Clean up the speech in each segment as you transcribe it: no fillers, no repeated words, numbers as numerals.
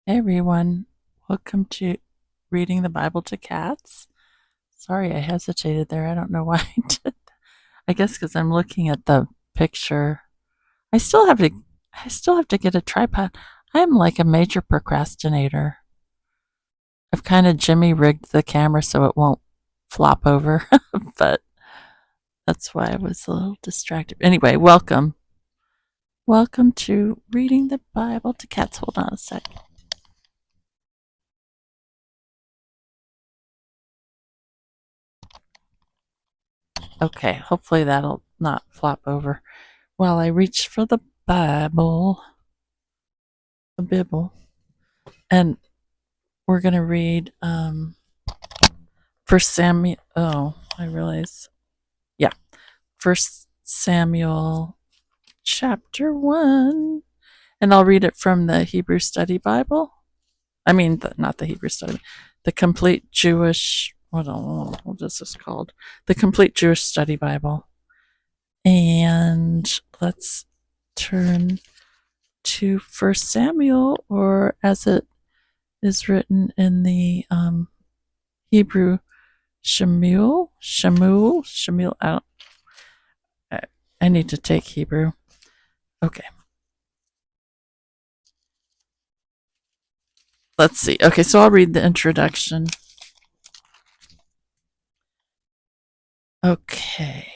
Hey everyone, welcome to reading the Bible to cats. Sorry, I hesitated there. I don't know why I did that. I guess because I'm looking at the picture. I still have to. I still have to get a tripod. I'm like a major procrastinator. I've kind of jimmy rigged the camera so it won't flop over, but that's why I was a little distracted. Anyway, welcome. Welcome to reading the Bible to cats. Hold on a sec. Okay, hopefully that'll not flop over while I reach for the Bible, the Bible. And we're going to read First Samuel. Oh, I realize. Yeah, First Samuel chapter 1. And I'll read it from the Hebrew Study Bible. I mean, not the Hebrew Study, the Complete Jewish, what is this called? The Complete Jewish Study Bible. And let's turn to First Samuel, or as it is written in the Hebrew, Shemuel. I need to take Hebrew. Okay. Let's see. Okay, so I'll read the introduction. Okay.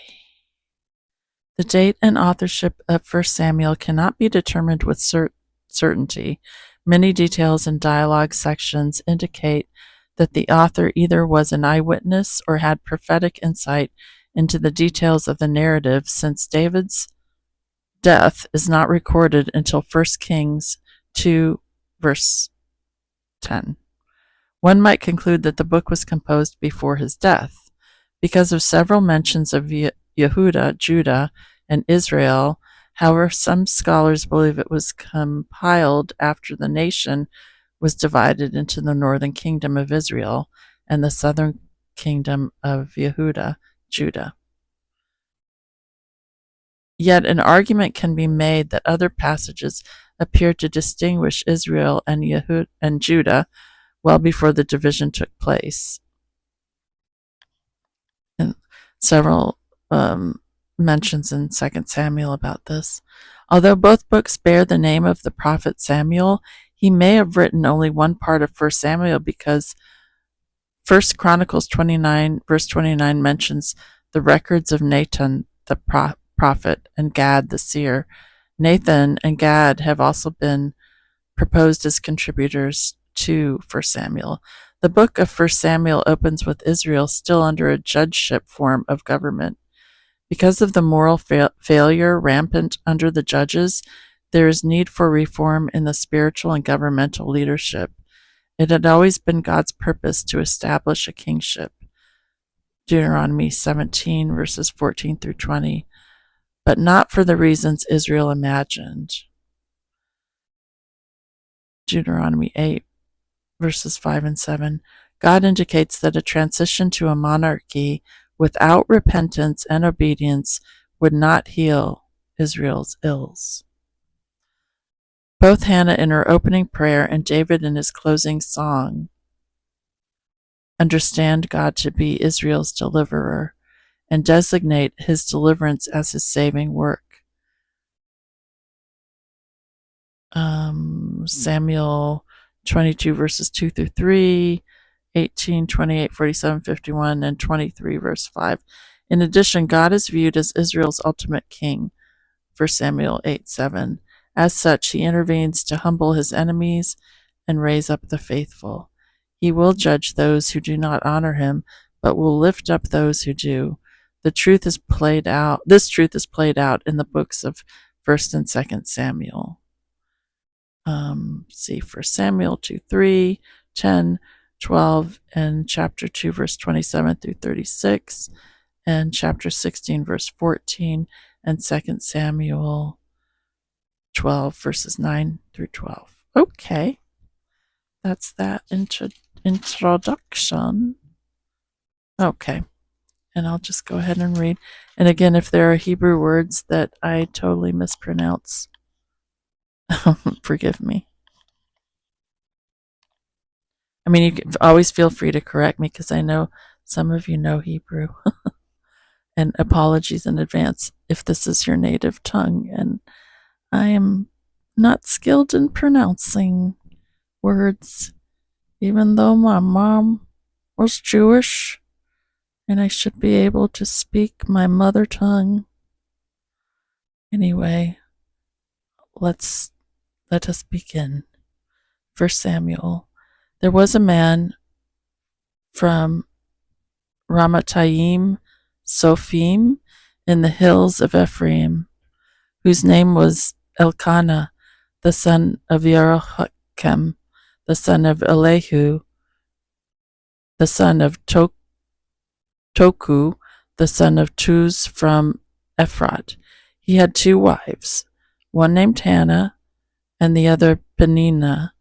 The date and authorship of First Samuel cannot be determined with certainty. Many details in dialogue sections indicate that the author either was an eyewitness or had prophetic insight into the details of the narrative, since David's death is not recorded until 1 Kings 2, verse 10. One might conclude that the book was composed before his death. Because of several mentions of Yehuda, Judah, and Israel, however, some scholars believe it was compiled after the nation was divided into the northern kingdom of Israel and the southern kingdom of Yehuda, Judah. Yet an argument can be made that other passages appear to distinguish Israel and Judah well before the division took place. And several mentions in 2 Samuel about this. Although both books bear the name of the prophet Samuel, he may have written only one part of 1 Samuel, because 1 Chronicles 29, verse 29 mentions the records of Nathan, the prophet, and Gad, the seer. Nathan and Gad have also been proposed as contributors to 1 Samuel. The book of 1 Samuel opens with Israel still under a judgeship form of government. Because of the moral failure rampant under the judges, there is need for reform in the spiritual and governmental leadership. It had always been God's purpose to establish a kingship. Deuteronomy 17, verses 14 through 20, but not for the reasons Israel imagined. Deuteronomy 8, verses 5 and 7. God indicates that a transition to a monarchy without repentance and obedience would not heal Israel's ills. Both Hannah in her opening prayer and David in his closing song understand God to be Israel's deliverer and designate his deliverance as his saving work. Samuel 22, verses 2 through 3, 18, 28, 47, 51, and 23, verse 5. In addition, God is viewed as Israel's ultimate king, 1 Samuel 8, 7. As such, he intervenes to humble his enemies and raise up the faithful. He will judge those who do not honor him, but will lift up those who do. This truth is played out in the books of 1st and 2nd Samuel. See 1 Samuel 2, 3, 10, 12, and chapter 2, verse 27 through 36, and chapter 16, verse 14, and 2 Samuel 12, verses 9 through 12. Okay, that's that introduction. Okay, and I'll just go ahead and read. And again, if there are Hebrew words that I totally mispronounce, forgive me. I mean, you can always feel free to correct me because I know some of you know Hebrew. And apologies in advance if this is your native tongue. And I am not skilled in pronouncing words, even though my mom was Jewish and I should be able to speak my mother tongue. Anyway, let us begin. 1 Samuel. There was a man from Ramatayim Sophim in the hills of Ephraim, whose name was Elkanah, the son of Yeroham, the son of Elihu, the son of Toku, the son of Tuz from Ephrat. He had 2 wives, one named Hannah and the other Peninnah.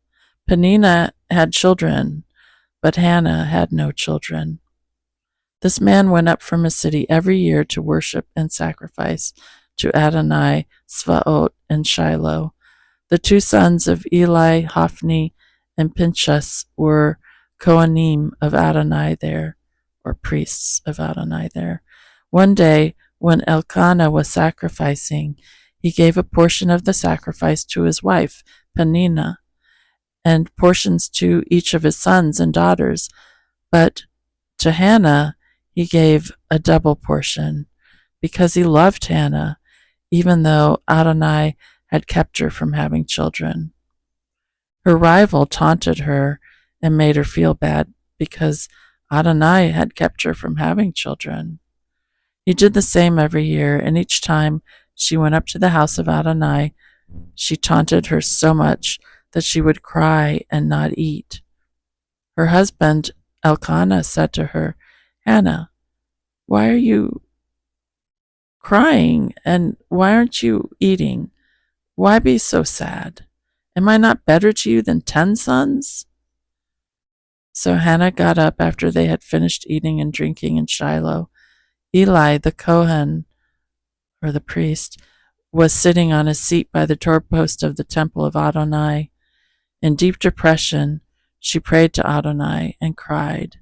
Peninnah had children, but Hannah had no children. This man went up from a city every year to worship and sacrifice to Adonai, Svaot, and Shiloh. The 2 sons of Eli, Hophni, and Pinchas were Kohanim of Adonai there, or priests of Adonai there. One day, when Elkanah was sacrificing, he gave a portion of the sacrifice to his wife, Peninnah, and portions to each of his sons and daughters, but to Hannah he gave a double portion, because he loved Hannah, even though Adonai had kept her from having children. Her rival taunted her and made her feel bad because Adonai had kept her from having children. He did the same every year, and each time she went up to the house of Adonai, she taunted her so much that she would cry and not eat. Her husband Elkanah said to her, Hannah, why are you crying and why aren't you eating? Why be so sad? Am I not better to you than 10 sons? So Hannah got up after they had finished eating and drinking in Shiloh. Eli, the Kohen, or the priest, was sitting on a seat by the doorpost of the temple of Adonai. In deep depression, she prayed to Adonai and cried.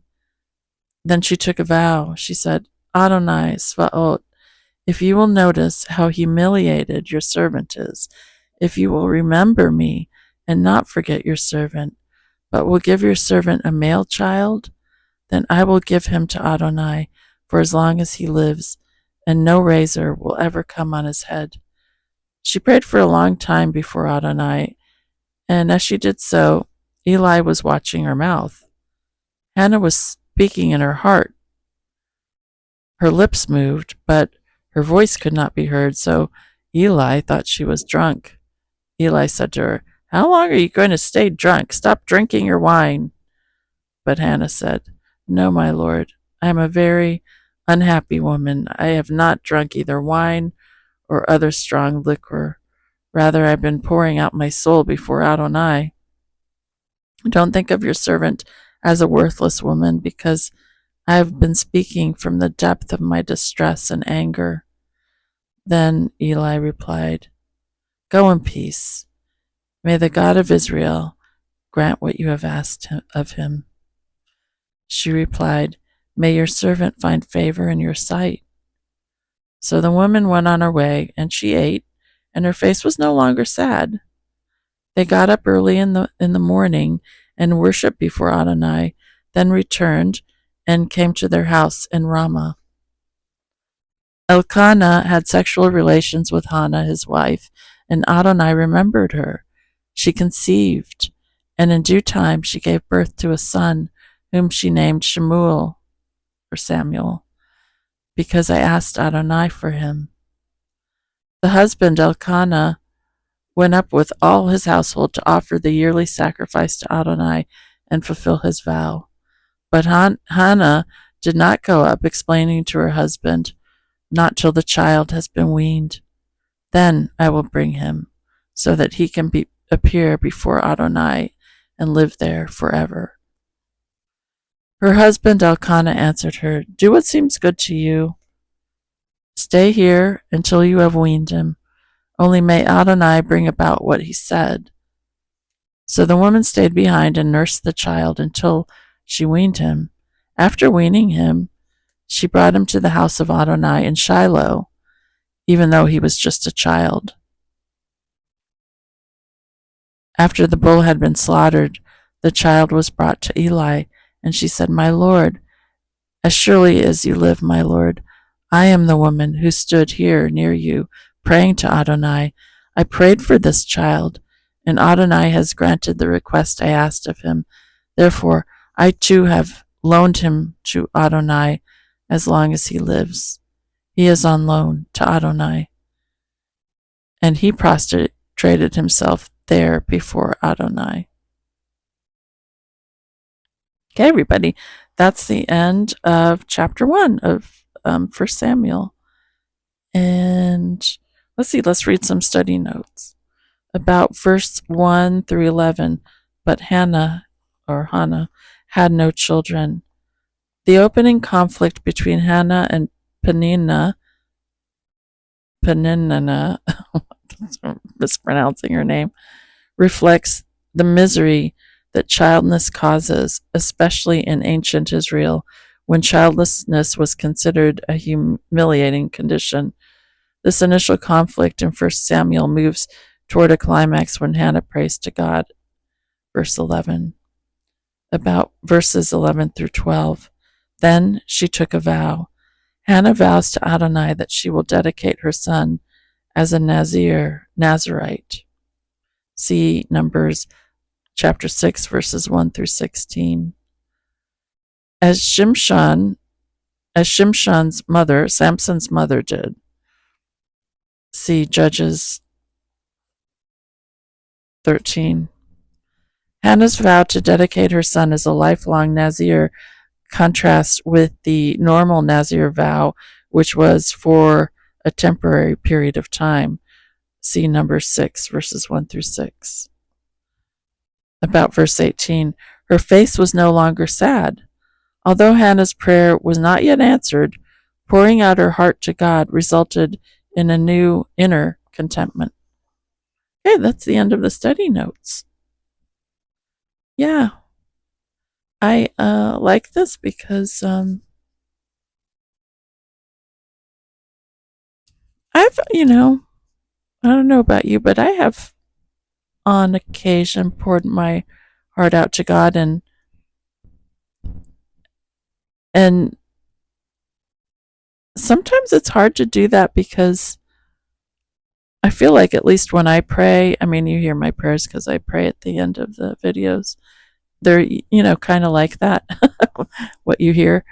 Then she took a vow. She said, Adonai, Svaot, if you will notice how humiliated your servant is, if you will remember me and not forget your servant, but will give your servant a male child, then I will give him to Adonai for as long as he lives, and no razor will ever come on his head. She prayed for a long time before Adonai, and as she did so, Eli was watching her mouth. Hannah was speaking in her heart. Her lips moved, but her voice could not be heard, so Eli thought she was drunk. Eli said to her, How long are you going to stay drunk? Stop drinking your wine. But Hannah said, No, my lord, I am a very unhappy woman. I have not drunk either wine or other strong liquor. Rather, I have been pouring out my soul before Adonai. Don't think of your servant as a worthless woman, because I have been speaking from the depth of my distress and anger. Then Eli replied, Go in peace. May the God of Israel grant what you have asked of him. She replied, May your servant find favor in your sight. So the woman went on her way, and she ate, and her face was no longer sad. They got up early in the morning and worshipped before Adonai, then returned and came to their house in Ramah. Elkanah had sexual relations with Hannah, his wife, and Adonai remembered her. She conceived, and in due time she gave birth to a son, whom she named Shemuel, or Samuel, because I asked Adonai for him. The husband, Elkanah, went up with all his household to offer the yearly sacrifice to Adonai and fulfill his vow. But Hannah did not go up, explaining to her husband, Not till the child has been weaned. Then I will bring him, so that he can appear before Adonai and live there forever. Her husband Elkanah answered her, Do what seems good to you. Stay here until you have weaned him. Only may Adonai bring about what he said. So the woman stayed behind and nursed the child until she weaned him. After weaning him, she brought him to the house of Adonai in Shiloh, even though he was just a child. After the bull had been slaughtered, the child was brought to Eli, and she said, "My Lord, as surely as you live, my Lord, I am the woman who stood here near you, praying to Adonai. I prayed for this child, and Adonai has granted the request I asked of him. Therefore, I too have loaned him to Adonai as long as he lives. He is on loan to Adonai." And he prostrated himself there before Adonai. Okay, everybody, that's the end of chapter 1 of 1 Samuel. And let's read some study notes about verse 1 through 11. But Hannah had no children. The opening conflict between Hannah and Peninnah, mispronouncing her name, reflects the misery that childlessness causes, especially in ancient Israel, when childlessness was considered a humiliating condition. This initial conflict in 1 Samuel moves toward a climax when Hannah prays to God. Verse 11. About verses 11 through 12. Then she took a vow. Hannah vows to Adonai that she will dedicate her son as a Nazirite. See Numbers chapter 6, verses 1 through 16. As Shimshon's mother, Samson's mother, did. See Judges 13. Hannah's vow to dedicate her son as a lifelong Nazir contrasts with the normal Nazir vow, which was for a temporary period of time. See Numbers 6, verses 1 through 6. About verse 18. Her face was no longer sad. Although Hannah's prayer was not yet answered, pouring out her heart to God resulted in a new inner contentment. Okay, that's the end of the study notes. Yeah, I like this because I've, I don't know about you, but I have on occasion poured my heart out to God, and sometimes it's hard to do that because I feel like, at least when I pray, I mean, you hear my prayers because I pray at the end of the videos. They're, kind of like that, what you hear.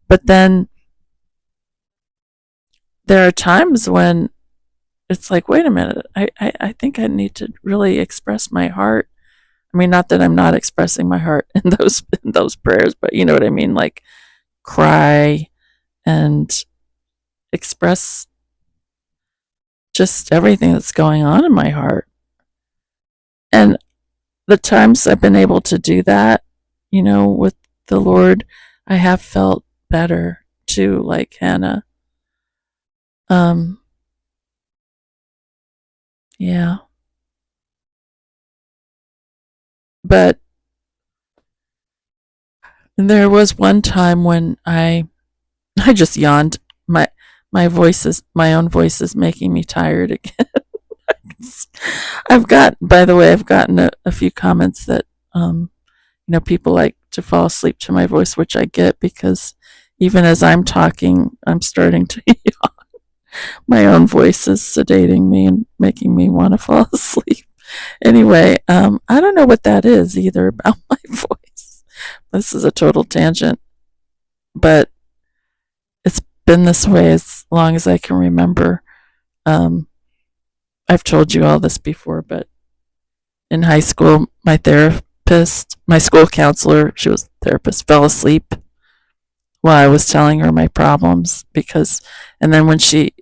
But then there are times when it's like, wait a minute, I think I need to really express my heart. I mean, not that I'm not expressing my heart in those prayers, but you know what I mean, like cry and express just everything that's going on in my heart. And the times I've been able to do that, with the Lord, I have felt better too, like Hannah. Yeah. But there was one time when I just yawned. My own voice is making me tired again. By the way, I've gotten a few comments that, people like to fall asleep to my voice, which I get because even as I'm talking, I'm starting to yawn. My own voice is sedating me and making me want to fall asleep. Anyway, I don't know what that is either about my voice. This is a total tangent, but it's been this way as long as I can remember. I've told you all this before, but in high school, my school counselor, she was a therapist, fell asleep while I was telling her my problems and then when she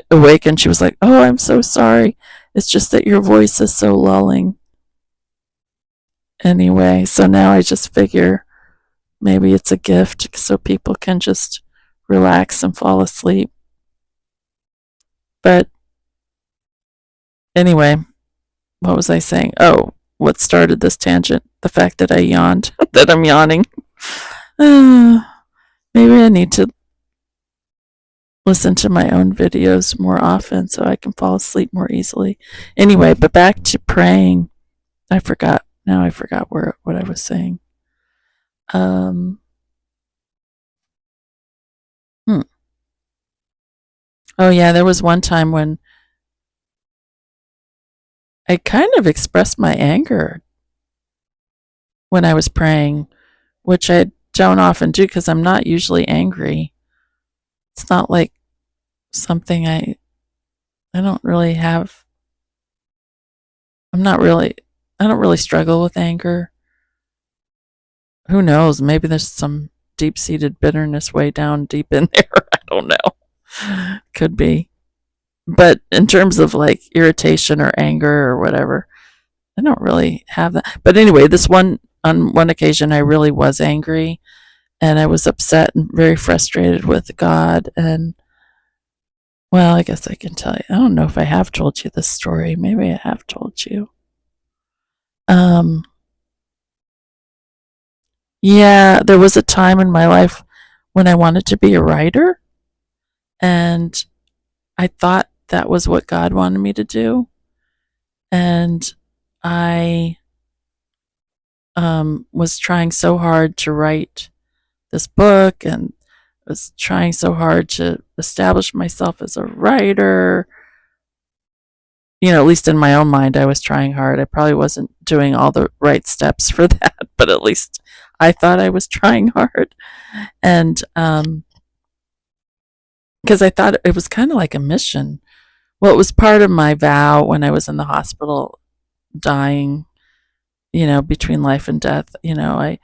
awakened, she was like, "Oh, I'm so sorry. It's just that your voice is so lulling." Anyway, so now I just figure maybe it's a gift so people can just relax and fall asleep. But anyway, what was I saying? Oh, what started this tangent. The fact that I yawned, that I'm yawning. Maybe I need to listen to my own videos more often so I can fall asleep more easily. Anyway, but back to praying. I forgot. Now I forgot what I was saying. Um. Hmm. Oh yeah, there was one time when I kind of expressed my anger when I was praying, which I don't often do because I'm not usually angry. It's not like something I don't really have. I'm not really. I don't really struggle with anger. Who knows? Maybe there's some deep seated bitterness way down deep in there. I don't know. Could be. But in terms of like irritation or anger or whatever, I don't really have that. But anyway, this one on one occasion I really was angry and I was upset and very frustrated with God. And well, I guess I can tell you. I don't know if I have told you this story. Maybe I have told you. Um, yeah, there was a time in my life when I wanted to be a writer, and I thought that was what God wanted me to do. And I was trying so hard to write this book and was trying so hard to establish myself as a writer. You know, at least in my own mind, I was trying hard. I probably wasn't doing all the right steps for that, but at least I thought I was trying hard. And because I thought it was kind of like a mission. Well, it was part of my vow when I was in the hospital dying, you know, between life and death. You know,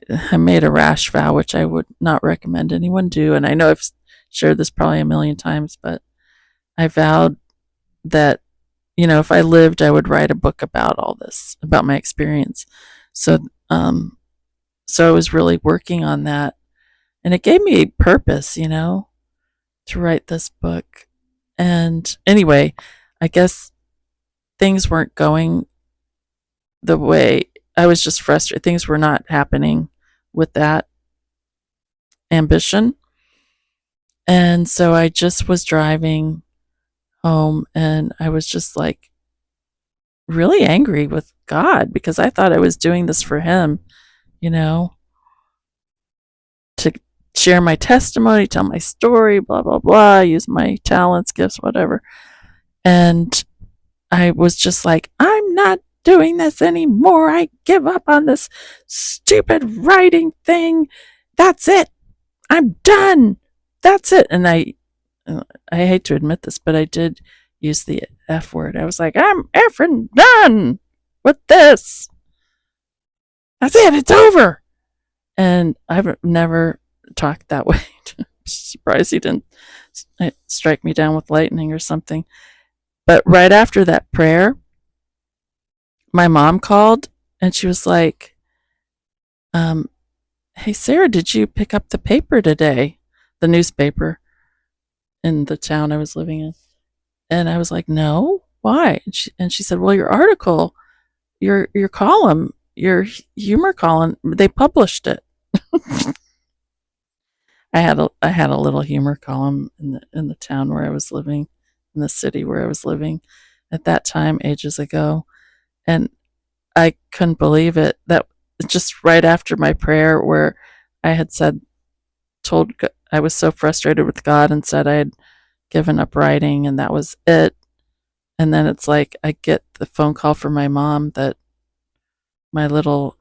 I made a rash vow, which I would not recommend anyone do. And I know I've shared this probably a million times, but I vowed that, you know, if I lived, I would write a book about all this, about my experience. So, so I was really working on that, and it gave me a purpose, you know, to write this book. And anyway, I guess things weren't going the way I was just frustrated. Things were not happening with that ambition. And so I just was driving home and I was just like really angry with God because I thought I was doing this for Him, you know, to share my testimony, tell my story, blah, blah, blah, use my talents, gifts, whatever. And I was just like, I'm not doing this anymore. I give up on this stupid writing thing. That's it. I'm done. That's it. And I hate to admit this, but I did use the F word. I was like, I'm effing done with this. That's it. It's over. And I've never talked that way. Surprised he didn't strike me down with lightning or something. But right after that prayer, my mom called and she was like, hey, Sarah, did you pick up the paper today? The newspaper in the town I was living in. And I was like, no, why? And she said, well, your article, your column, your humor column, they published it. I had a little humor column in the town where I was living, in the city where I was living at that time, ages ago, and I couldn't believe it. That just right after my prayer, where I had told I was so frustrated with God and said I had given up writing and that was it. And then it's like I get the phone call from my mom that my little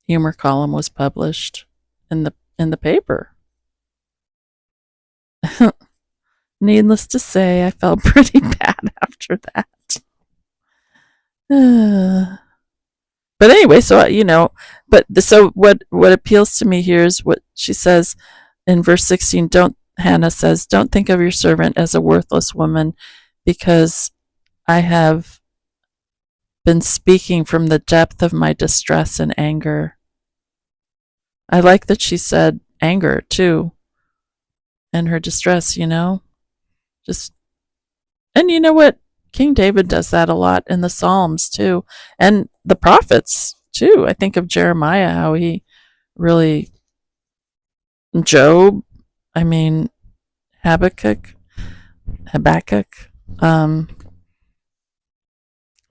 humor column was published in the paper. Needless to say, I felt pretty bad after that. But anyway, so you know, but so what appeals to me here is what she says in verse 16. Hannah says, don't think of your servant as a worthless woman, because I have been speaking from the depth of my distress and anger. I like that she said anger too, and her distress, you know, just, and you know what? King David does that a lot in the Psalms too, and the prophets too. I think of Jeremiah, how he really, Job, I mean, Habakkuk, um,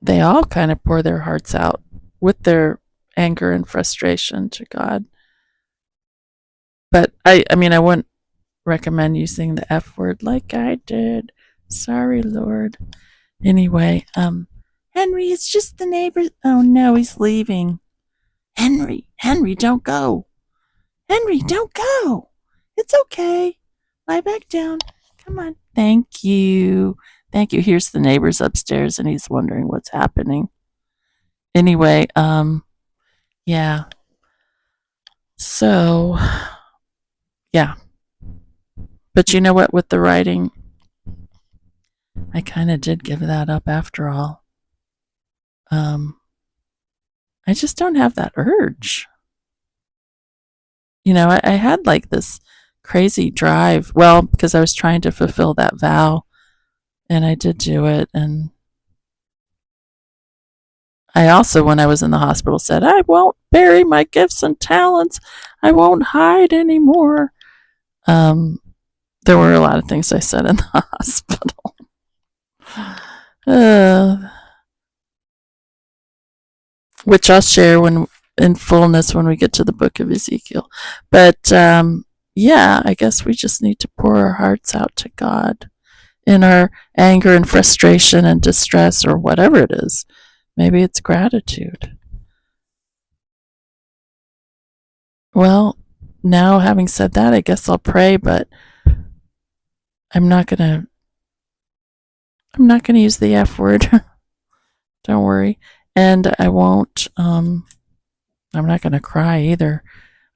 they all kind of pour their hearts out with their anger and frustration to God. But I mean, I wouldn't recommend using the F word like I did. Sorry, Lord. Anyway, Henry, it's just the neighbor. Oh no, he's leaving. Henry, don't go. Henry, don't go. It's okay. Lie back down. Come on. Thank you. Thank you. Here's the neighbors upstairs, and he's wondering what's happening. Anyway, yeah. So, yeah. But you know what? With the writing, I kind of did give that up after all. I just don't have that urge. You know, I had like this crazy drive. Well, because I was trying to fulfill that vow, and I did do it. And I also, when I was in the hospital, said, I won't bury my gifts and talents. I won't hide anymore. There were a lot of things I said in the hospital. Which I'll share when in fullness when we get to the book of Ezekiel. But yeah, I guess we just need to pour our hearts out to God in our anger and frustration and distress or whatever it is. Maybe it's gratitude. Well, now having said that, I guess I'll pray, but I'm not gonna use the F word. Don't worry. And I won't I'm not gonna cry either.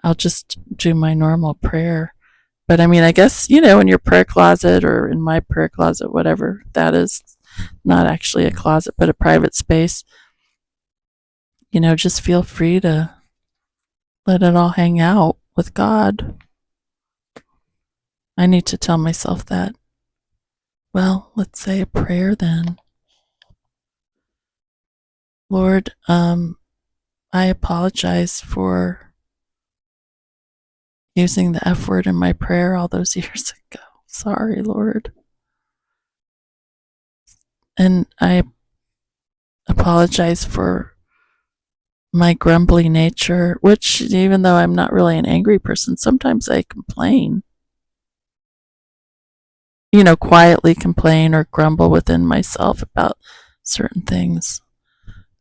I'll just do my normal prayer. But I mean, I guess, in your prayer closet or in my prayer closet, whatever that is, not actually a closet, but a private space, just feel free to let it all hang out with God. I need to tell myself that. Well, let's say a prayer then. Lord, I apologize for using the F word in my prayer all those years ago. Sorry, Lord. And I apologize for my grumbly nature, which, even though I'm not really an angry person, sometimes I complain. Quietly complain or grumble within myself about certain things.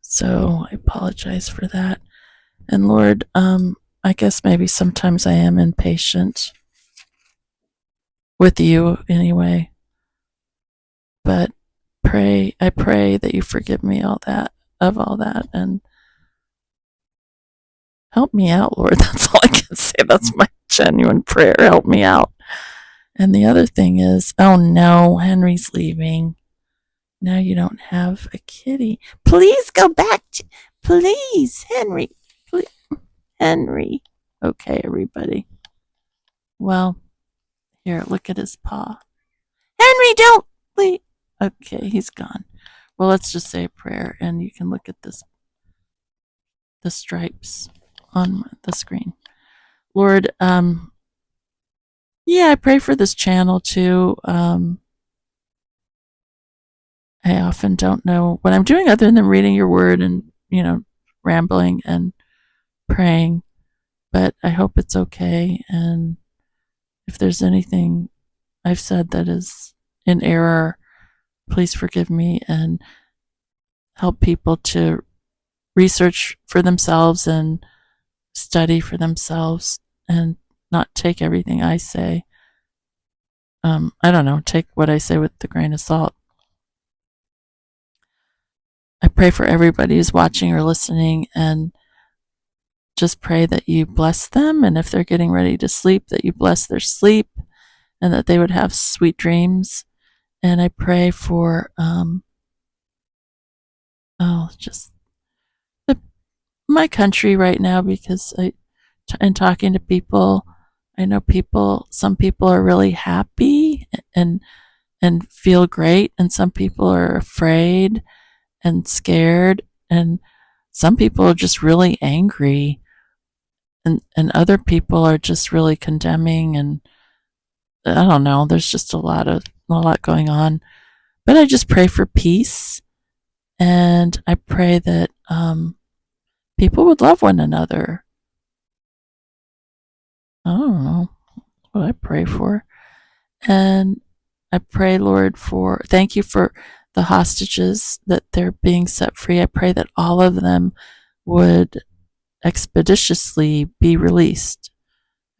So I apologize for that. And Lord, I guess maybe sometimes I am impatient with you anyway. But I pray that you forgive me all that and help me out, Lord. That's all I can say. That's my genuine prayer. Help me out. And the other thing is, oh no, Henry's leaving. Now you don't have a kitty. Please go back. Please, Henry. Please. Henry. Okay, everybody. Well, here, look at his paw. Henry, don't leave. Okay, he's gone. Well, let's just say a prayer, and you can look at the stripes on the screen. Lord, yeah, I pray for this channel too. I often don't know what I'm doing other than reading your word and, rambling and praying, but I hope it's okay. And if there's anything I've said that is in error, please forgive me and help people to research for themselves and study for themselves and not take everything I say. I don't know, take what I say with a grain of salt. I pray for everybody who's watching or listening and just pray that you bless them. And if they're getting ready to sleep, that you bless their sleep and that they would have sweet dreams. And I pray for, just my country right now, because in talking to people, I know some people are really happy and and feel great, and some people are afraid and scared, and some people are just really angry, and other people are just really condemning, and I don't know, there's just a lot going on. But I just pray for peace, and I pray that people would love one another. I don't know what I pray for. And I pray, Lord, thank you for the hostages, that they're being set free. I pray that all of them would expeditiously be released,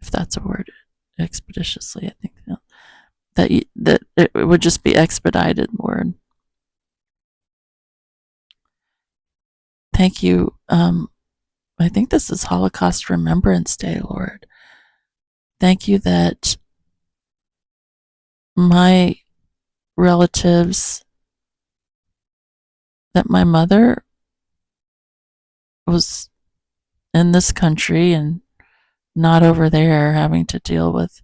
if that's a word. Expeditiously, I think that it would just be expedited, Lord. Thank you. I think this is Holocaust Remembrance Day, Lord. Thank you that my relatives, that my mother was in this country and not over there having to deal with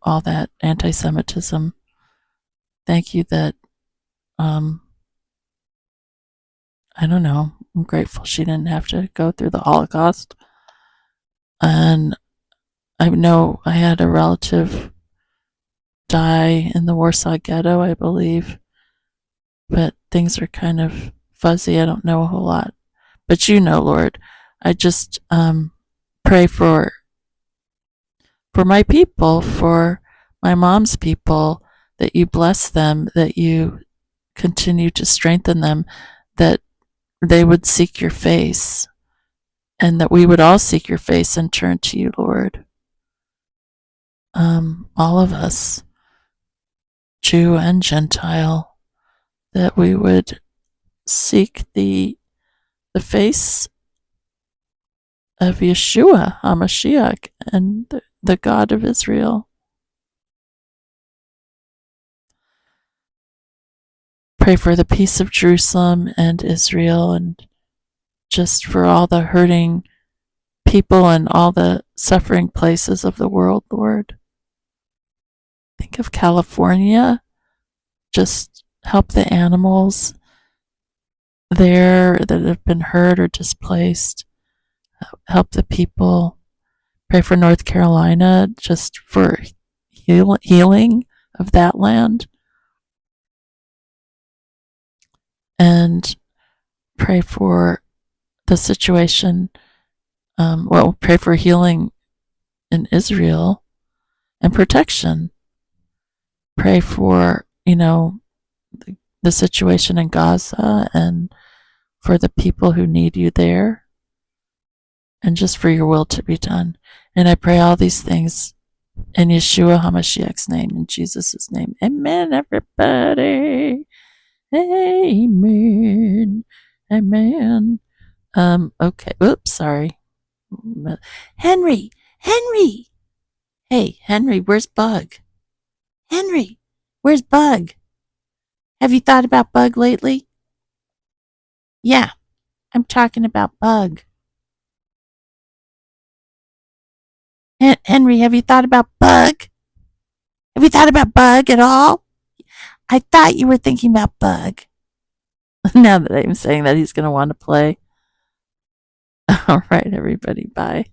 all that anti-Semitism. Thank you that, I don't know, I'm grateful she didn't have to go through the Holocaust. And I know I had a relative die in the Warsaw Ghetto, I believe, but things are kind of fuzzy. I don't know a whole lot. But you know, Lord, I just pray for my people, for my mom's people, that you bless them, that you continue to strengthen them, that they would seek your face, and that we would all seek your face and turn to you, Lord. All of us, Jew and Gentile, that we would seek the face of Yeshua HaMashiach and the God of Israel. Pray for the peace of Jerusalem and Israel, and just for all the hurting people and all the suffering places of the world, Lord. Think of California. Just help the animals there that have been hurt or displaced. Help the people. Pray for North Carolina, just for healing of that land. And pray for the situation. Pray for healing in Israel and protection. Pray for, the situation in Gaza, and for the people who need you there, and just for your will to be done. And I pray all these things in Yeshua HaMashiach's name, in Jesus' name. Amen, everybody. Amen. Amen. Okay. Oops, sorry. Henry. Hey, Henry, where's Bug? Henry, where's Bug? Have you thought about Bug lately? Yeah, I'm talking about Bug. Henry, have you thought about Bug? Have you thought about Bug at all? I thought you were thinking about Bug. Now that I'm saying that, he's going to want to play. All right, everybody, bye.